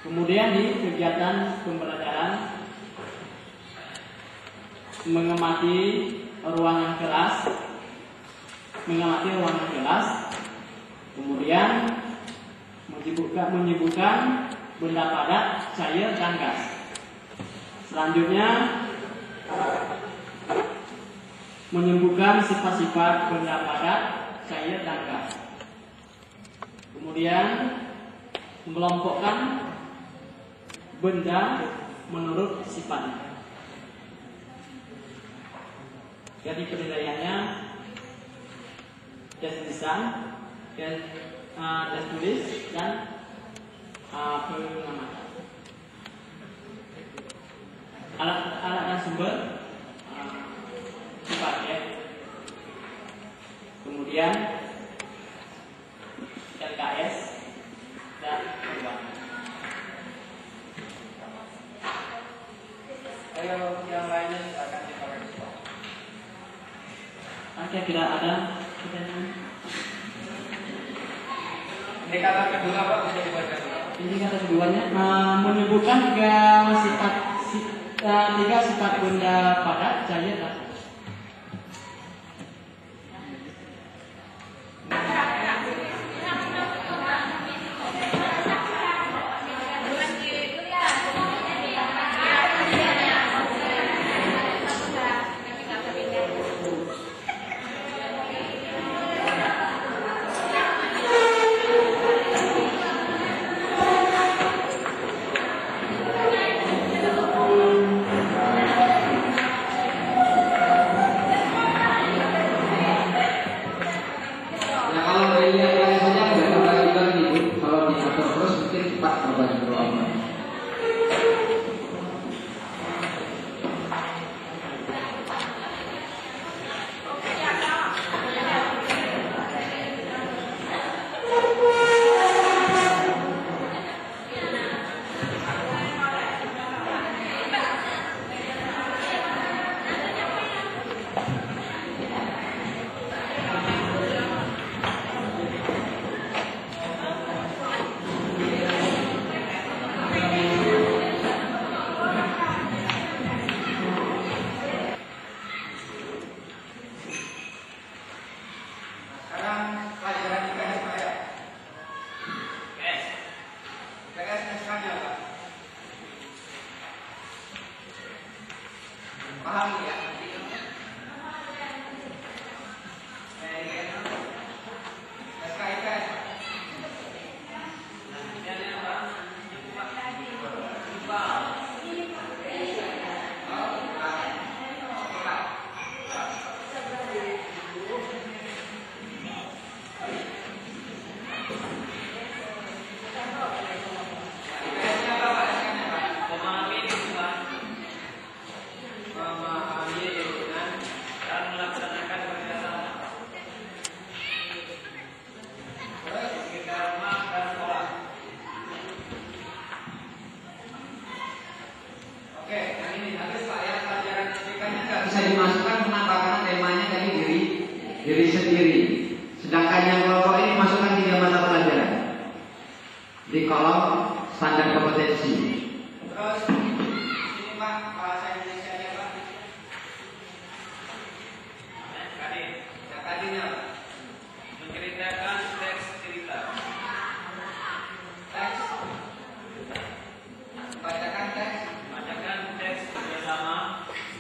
Kemudian di kegiatan pembelajaran mengamati ruangan kelas, kemudian menyibukkan benda padat, cair, dan gas. Selanjutnya menyembuhkan sifat-sifat benda padat, cair, dan gas. Kemudian mengelompokkan benda menurut sifatnya. Jadi penilaiannya tes lisan, tes tulis, dan pengamatan. Alat dan sumber sifat ya. Kemudian LKS dan perubahan. Ayo yang lainnya silakan dipakai. Oke, tidak ada pertanyaan. Indikator kedua Pak bisa dibaca. Indikator keduanya menyebutkan tiga sifat benda padat, cair, dan paham ya? Diri sendiri. Sedangkan yang kelompok ini masukkan 3 mata pelajaran di kolom standar kompetensi. Terus ini Pak